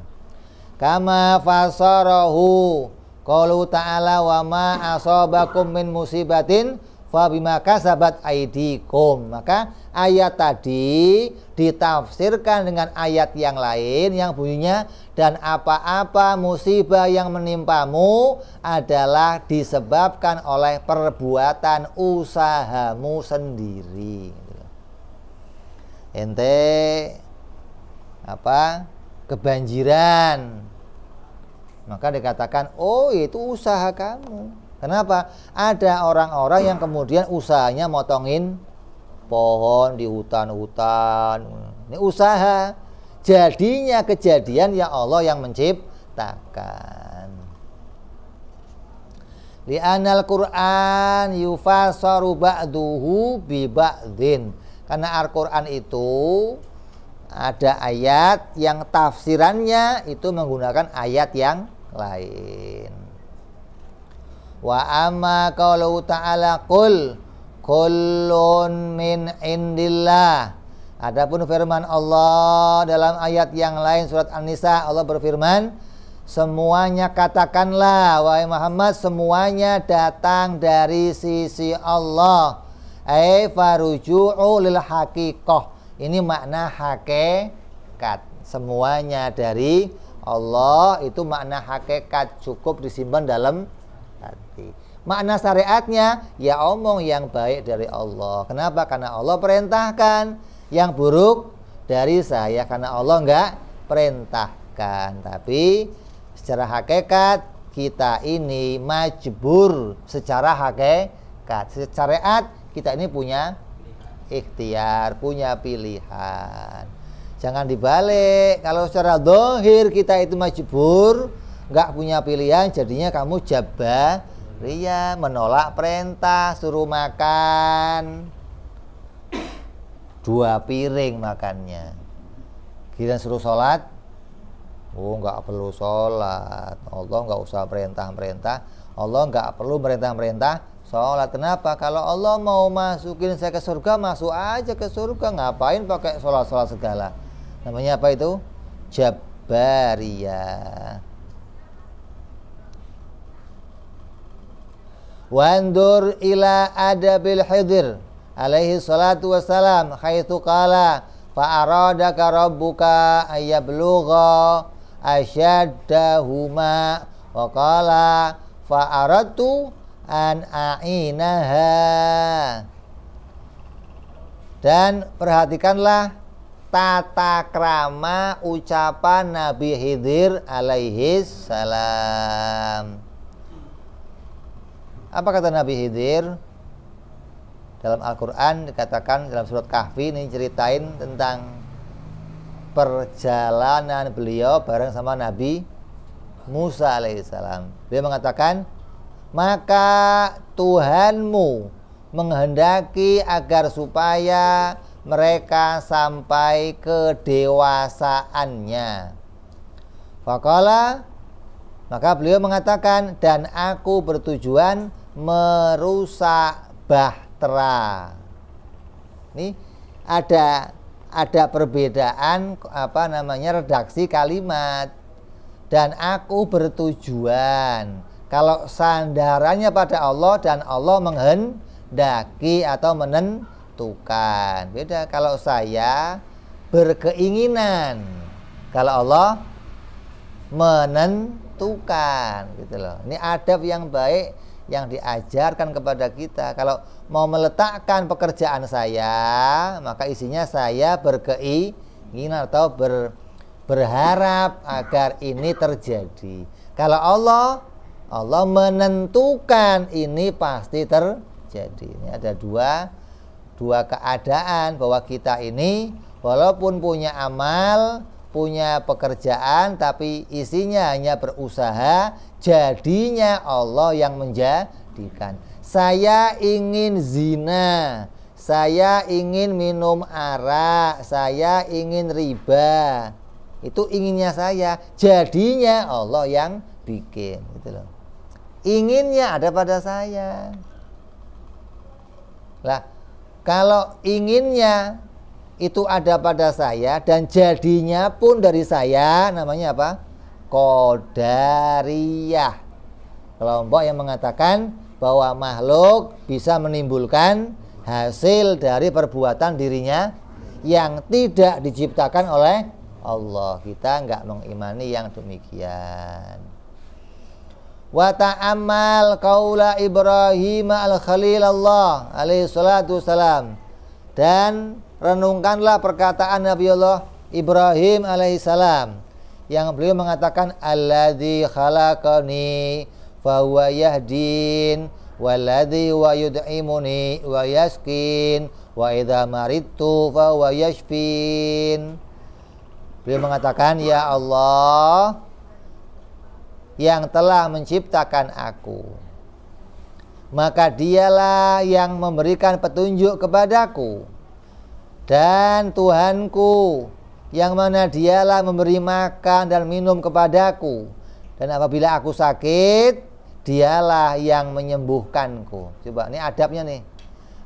Kama fasarahu qalu ta'ala wa ma asabakum min musibatin fa bima kasabat aydikum. Maka ayat tadi ditafsirkan dengan ayat yang lain yang bunyinya, dan apa-apa musibah yang menimpamu adalah disebabkan oleh perbuatan usahamu sendiri. Ente kebanjiran, maka dikatakan oh itu usaha kamu. Kenapa? Ada orang-orang yang kemudian usahanya motongin pohon di hutan-hutan. Ini usaha. Jadinya kejadian ya Allah yang menciptakan. Li'anal Qur'an yufassaru ba'duhu bi ba'din. Karena Al-Qur'an itu ada ayat yang tafsirannya itu menggunakan ayat yang lain. Wa amma qaulu ta'ala qul kullun min indillah. Adapun firman Allah dalam ayat yang lain surat An-Nisa, Allah berfirman, semuanya katakanlah wahai Muhammad, semuanya datang dari sisi Allah. Ai faruju'u lil haqiqah. Ini makna hakikat. Semuanya dari Allah itu makna hakikat, cukup disimpan dalam hati. Makna syariatnya ya omong yang baik dari Allah. Kenapa? Karena Allah perintahkan. Yang buruk dari saya karena Allah enggak perintahkan. Tapi secara hakikat kita ini majbur secara hakikat. Secara syariat kita ini punya ikhtiar, punya pilihan. Jangan dibalik. Kalau secara zahir kita itu majbur, enggak punya pilihan, jadinya kamu jabariyah, menolak perintah, suruh makan 2 piring makannya. Kira suruh sholat, oh nggak perlu sholat. Allah nggak usah perintah-perintah. Allah nggak perlu merintah-merintah sholat. Kenapa? Kalau Allah mau masukin saya ke surga, masuk aja ke surga. Ngapain pakai sholat-sholat segala? Namanya apa itu? Jabariyah. Wandur ila adabil Khidir alaihi salatu wassalam haitsu qala fa aradaka rabbuka ayablugha asyaddahuma wa qala fa aradtu an a'inaha. Dan perhatikanlah tata krama ucapan Nabi Khidir alaihi salam. Apa kata Nabi Khidir? Dalam Al-Quran dikatakan dalam surat Kahfi, ini ceritain tentang perjalanan beliau bareng sama Nabi Musa alaihissalam. Beliau mengatakan, maka Tuhanmu menghendaki agar supaya mereka sampai kedewasaannya. Faqala, maka beliau mengatakan, dan aku bertujuan merusak bahtera. Ini ada perbedaan redaksi kalimat. Dan aku bertujuan. Kalau sandarannya pada Allah dan Allah menghendaki atau menentukan. Beda kalau saya berkeinginan. Kalau Allah menentukan, gitu loh. Ini adab yang baik yang diajarkan kepada kita. Kalau mau meletakkan pekerjaan saya, maka isinya saya berkeinginan atau berharap agar ini terjadi. Kalau Allah Allah menentukan ini pasti terjadi. Ini ada dua keadaan bahwa kita ini walaupun punya amal, punya pekerjaan, tapi isinya hanya berusaha, jadinya Allah yang menjadikan. Saya ingin zina, saya ingin minum arak, saya ingin riba. Itu inginnya saya, jadinya Allah yang bikin, gitu loh. Inginnya ada pada saya. Lah, kalau inginnya itu ada pada saya dan jadinya pun dari saya, namanya apa? Qadariyah. Kelompok yang mengatakan bahwa makhluk bisa menimbulkan hasil dari perbuatan dirinya yang tidak diciptakan oleh Allah. Kita enggak mengimani yang demikian. Wa ta'ammal qaula Ibrahim al-Khalilullah alaihi salatu wassalam, dan renungkanlah perkataan Nabiullah Ibrahim alaihi salam yang beliau mengatakan alladzi khalaqani fa huwa yahdin walladzi huwa yud'imuni wa yaskin wa idza maridtu fa huwa yashfin. Beliau mengatakan, ya Allah yang telah menciptakan aku, maka dialah yang memberikan petunjuk kepadaku, dan Tuhanku yang mana dialah memberi makan dan minum kepadaku, dan apabila aku sakit dialah yang menyembuhkanku. Coba ini adabnya nih,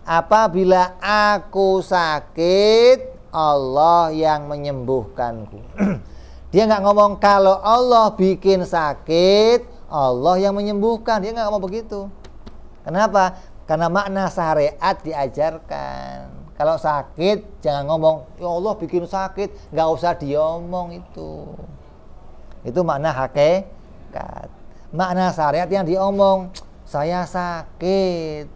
apabila aku sakit Allah yang menyembuhkanku. Dia nggak ngomong kalau Allah bikin sakit Allah yang menyembuhkan. Dia nggak ngomong begitu. Kenapa? Karena makna syariat diajarkan. Kalau sakit jangan ngomong ya Allah bikin sakit, nggak usah diomong itu. Itu makna hakikat. Makna syariat yang diomong saya sakit,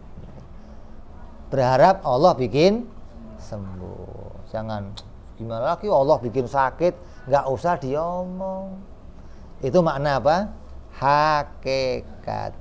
berharap Allah bikin sembuh. Jangan gimana lagi Allah bikin sakit, nggak usah diomong. Itu makna apa? Hakikat.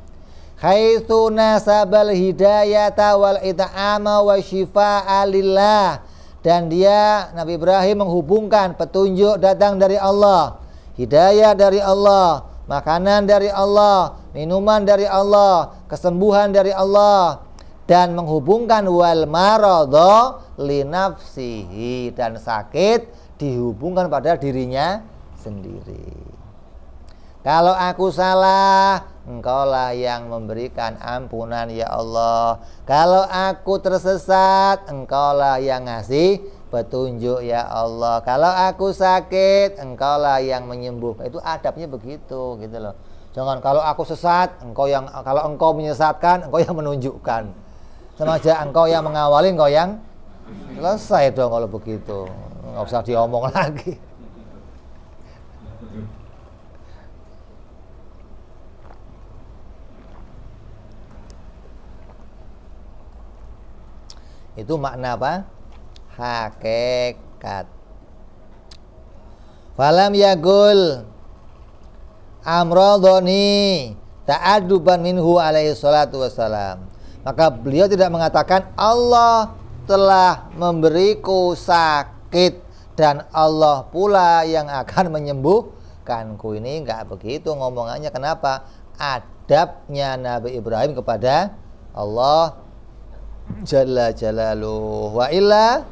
Haitsu nasabal hidayata wal it'ama wa syifaa'a lillah. Dan dia Nabi Ibrahim menghubungkan petunjuk datang dari Allah, hidayah dari Allah, makanan dari Allah, minuman dari Allah, kesembuhan dari Allah, dan menghubungkan wal maradha li nafsihi, dan sakit dihubungkan pada dirinya sendiri. Kalau aku salah, Engkaulah yang memberikan ampunan ya Allah. Kalau aku tersesat, Engkaulah yang ngasih petunjuk ya Allah. Kalau aku sakit, Engkaulah yang menyembuhkan. Itu adabnya begitu, gitu loh. Jangan kalau aku sesat, kalau engkau menyesatkan, engkau yang menunjukkan. Sama aja engkau yang mengawali, engkau yang selesai dong kalau begitu. Nggak usah diomong lagi. Itu makna apa? Hakikat. Falam yagul amradhani ta'adduban minhu alaihi salatu wassalam. Maka beliau tidak mengatakan Allah telah memberiku sakit dan Allah pula yang akan menyembuhkanku. Ini enggak begitu ngomongannya. Kenapa? Adabnya Nabi Ibrahim kepada Allah Jalla Jalaluh. Wa illa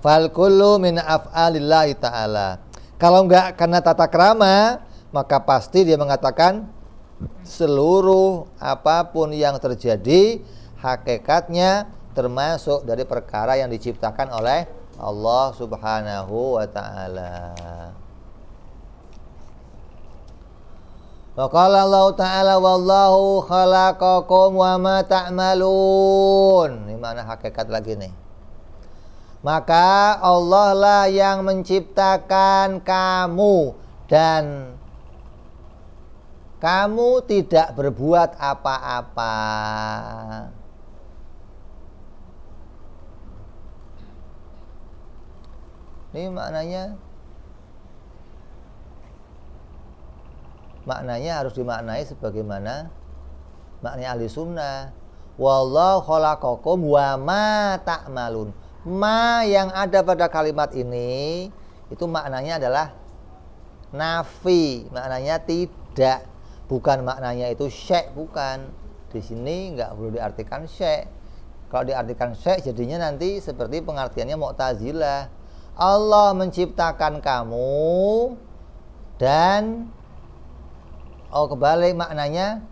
fal kullu min af'alillahi ta'ala. Kalau enggak karena tata krama, maka pasti dia mengatakan seluruh apapun yang terjadi hakikatnya termasuk dari perkara yang diciptakan oleh Allah Subhanahu wa ta'ala. Wa qala Allah ta'ala wallahu khalaqakum wa ma ta'malun. Ini mana hakikat lagi nih. Maka Allah lah yang menciptakan kamu dan kamu tidak berbuat apa-apa. Ini maknanya maknanya harus dimaknai sebagaimana maknanya ahli sunnah. Wallahu khalaqakum wa ma ta'malun. Ma yang ada pada kalimat ini itu maknanya adalah nafi, maknanya tidak, bukan maknanya itu syek, bukan. Di sini nggak perlu diartikan syek. Kalau diartikan syek jadinya nanti seperti pengertiannya Mu'tazilah. Allah menciptakan kamu dan kebalik maknanya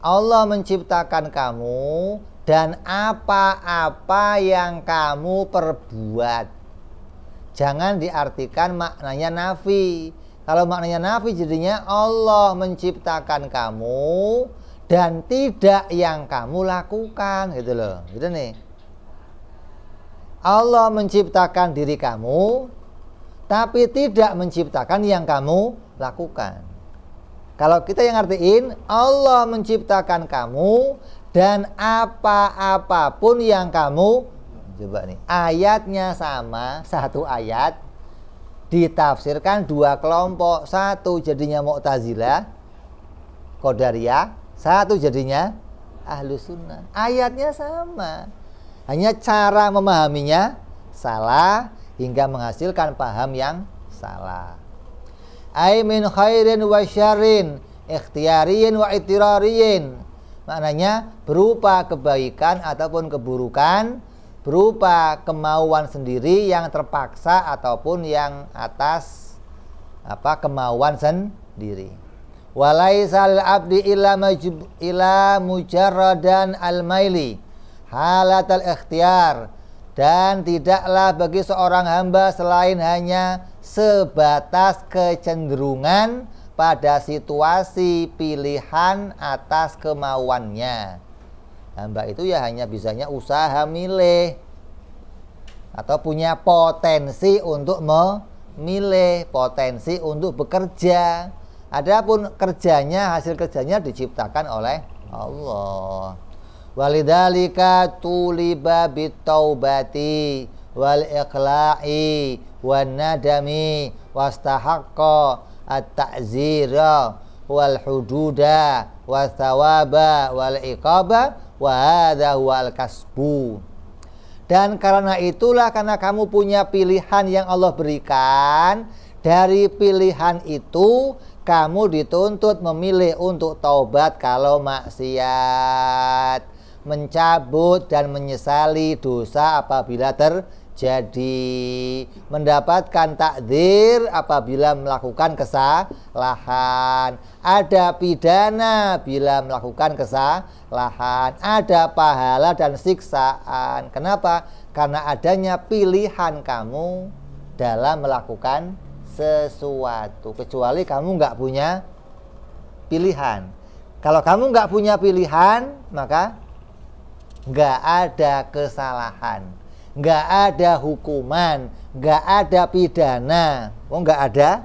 Allah menciptakan kamu dan apa-apa yang kamu perbuat. Jangan diartikan maknanya nafi. Kalau maknanya nafi jadinya Allah menciptakan kamu dan tidak yang kamu lakukan, gitu loh. Gitu nih. Allah menciptakan diri kamu tapi tidak menciptakan yang kamu lakukan. Kalau kita yang ngertiin, Allah menciptakan kamu dan apa-apapun yang kamu, coba nih, ayatnya sama, satu ayat ditafsirkan dua kelompok, satu jadinya Mu'tazilah, Qadariyah, satu jadinya Ahlus Sunnah. Ayatnya sama, hanya cara memahaminya salah hingga menghasilkan paham yang salah. Ai min khairin wa syarrin, ikhtiyariyin wa itirariyin. Maknanya berupa kebaikan ataupun keburukan, berupa kemauan sendiri yang terpaksa ataupun yang atas kemauan sendiri. Walaisal abdi ila mujarradan al-maili halatal ikhtiyar, dan tidaklah bagi seorang hamba selain hanya sebatas kecenderungan pada situasi pilihan atas kemauannya. Hamba itu ya hanya bisanya usaha milih atau punya potensi untuk memilih, potensi untuk bekerja. Adapun kerjanya, hasil kerjanya diciptakan oleh Allah. Walidzalika tuliba bitaubati wal iqla'i wan nadami wastahaqqa at-ta'zira wal hududa was thawaba wal iqaba wa hadha huwal kasbu. Dan karena itulah, karena kamu punya pilihan yang Allah berikan, dari pilihan itu kamu dituntut memilih untuk taubat kalau maksiat, mencabut dan menyesali dosa apabila terjadi, mendapatkan takdir apabila melakukan kesalahan, ada pidana bila melakukan kesalahan, ada pahala dan siksaan. Kenapa? Karena adanya pilihan kamu dalam melakukan sesuatu. Kecuali kamu nggak punya pilihan. Kalau kamu nggak punya pilihan, maka nggak ada kesalahan, nggak ada hukuman, nggak ada pidana. Nggak ada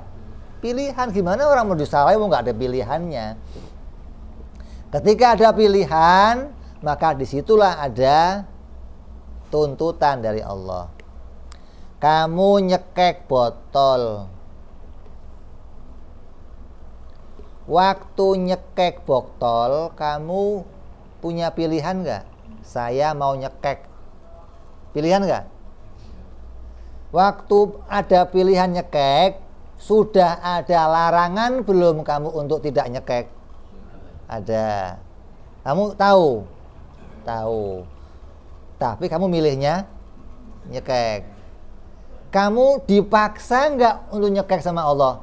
pilihan. Gimana orang mau disalahin nggak ada pilihannya? Ketika ada pilihan, maka disitulah ada tuntutan dari Allah. Kamu nyekek botol, waktu nyekek botol kamu punya pilihan nggak? Saya mau nyekek, pilihan nggak? Waktu ada pilihan nyekek, sudah ada larangan belum kamu untuk tidak nyekek? Ada. Kamu tahu? Tahu. Tapi kamu milihnya nyekek. Kamu dipaksa nggak untuk nyekek sama Allah?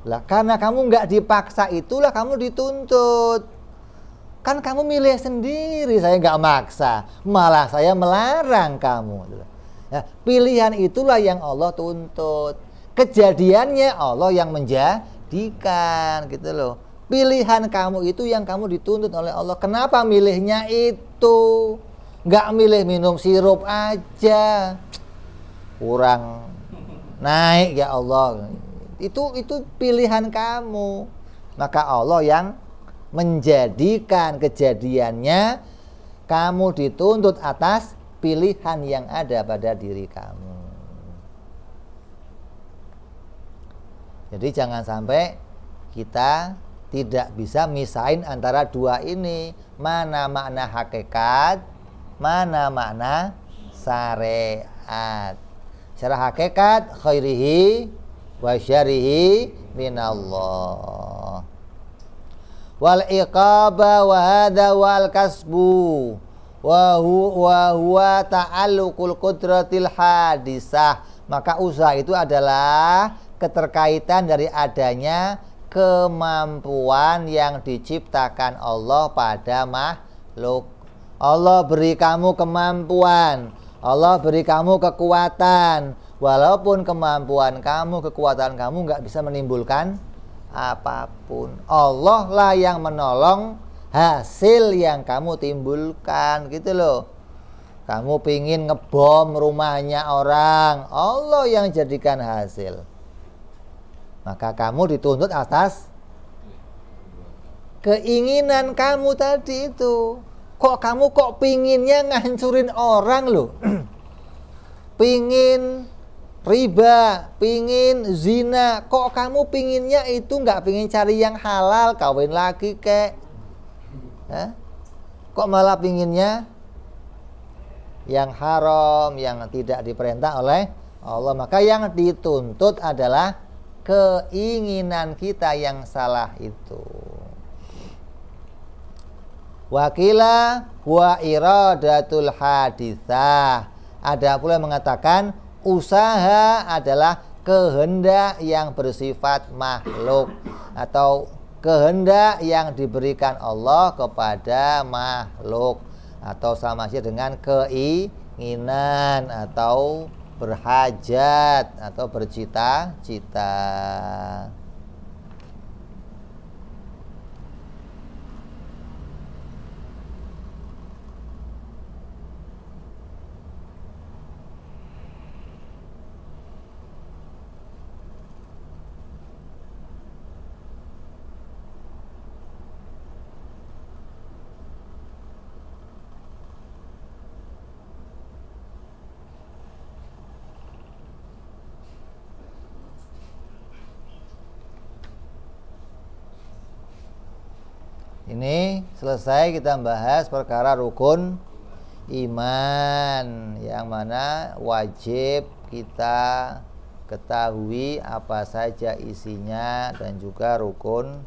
Lah, karena kamu nggak dipaksa itulah kamu dituntut. Kan kamu milih sendiri, saya nggak maksa, malah saya melarang kamu. Ya, pilihan itulah yang Allah tuntut. Kejadiannya Allah yang menjadikan, gitu loh. Pilihan kamu itu yang kamu dituntut oleh Allah. Kenapa milihnya itu? Nggak milih minum sirup aja, kurang naik ya Allah. Itu pilihan kamu. Maka Allah yang menjadikan kejadiannya, kamu dituntut atas pilihan yang ada pada diri kamu. Jadi jangan sampai kita tidak bisa misahin antara dua ini. Mana makna hakikat, mana makna syariat. Secara hakikat khairihi wa syarihi minallah. Wal iqaba wa hadha wal kasbu wa huwa ta'alluqul qudratil hadisah. Maka usaha itu adalah keterkaitan dari adanya kemampuan yang diciptakan Allah pada makhluk. Allah beri kamu kemampuan, Allah beri kamu kekuatan. Walaupun kemampuan kamu, kekuatan kamu nggak bisa menimbulkan apapun, Allah lah yang menolong hasil yang kamu timbulkan, gitu loh. Kamu pingin ngebom rumahnya orang, Allah yang jadikan hasil. Maka kamu dituntut atas keinginan kamu tadi itu. Kok kamu pinginnya ngancurin orang loh. Pingin riba, pingin zina. Kok kamu pinginnya itu nggak pingin cari yang halal, kawin lagi kek. Kok malah pinginnya yang haram, yang tidak diperintah oleh Allah. Maka yang dituntut adalah keinginan kita yang salah itu. Wakila wa iradatul haditsah. Ada pula yang mengatakan usaha adalah kehendak yang bersifat makhluk atau kehendak yang diberikan Allah kepada makhluk, atau sama saja dengan keinginan atau berhajat atau bercita-cita. Ini selesai kita bahas perkara rukun iman, yang mana wajib kita ketahui apa saja isinya, dan juga rukun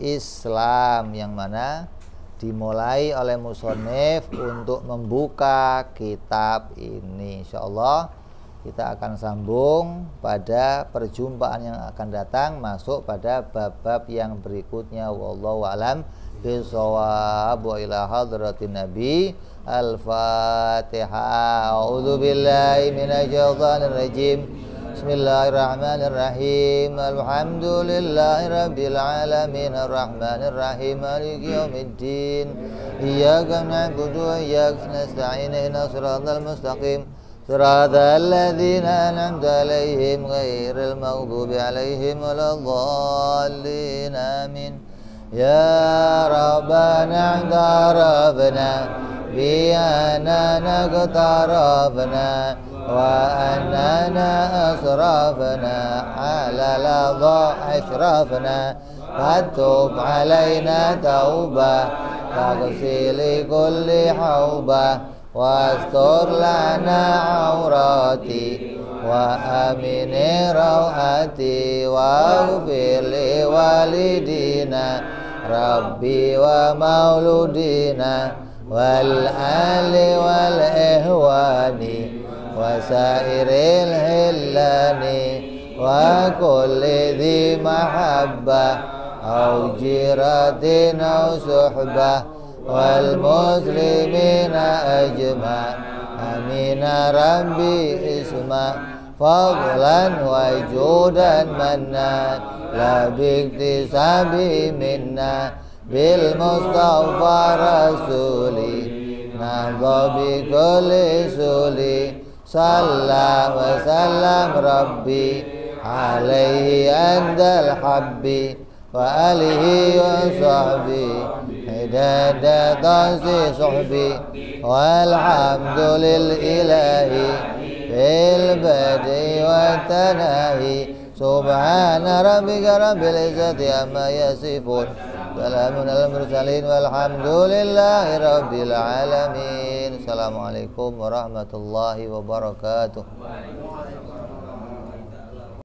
Islam yang mana dimulai oleh musonif untuk membuka kitab ini. Insyaallah kita akan sambung pada perjumpaan yang akan datang, masuk pada bab-bab yang berikutnya. Wallahu a'lam bishawab. Wa ila hadratin nabi. Al-Fatihah. A'udzu billahi minasyaitonir rajim. Bismillahirrahmanirrahim. Alhamdulillahi rabbil alamin arrahmanir rahim maliki yaumiddin. Iyyaka na'budu wa iyyaka nasta'in ihdinas siratal mustaqim. صراط الذين أنعمت عليهم غير المغضوب عليهم ولا الضالين آمين. يا ربنا اعترفنا بأننا اقترفنا وأننا أسرفنا على لظى أشرفنا فتب علينا توبة تغسل كل حوبة واستر لنا عوراتي وآمن روعاتي واغفر لوالدينا ربي ومولودينا والآل والإخوان وسائر الهلان وكل ذي محبة أو جيرة أو صحبة والمسلمين أجمع آمين ربي اسمع فضلا وجودا منا لا باكتساب منا بالمصطفى رسولي نهضى بكل سولي صلى وسلم ربي عليه عند الحب وآله وصحبه عدد طاسي صحبي والحمد للإله في البدء والتناهي Subhana rabbika rabbil izzati amma yasifun. Salamun alal mursalin walhamdulillahi rabbil alamin. Assalamualaikum warahmatullahi wabarakatuh.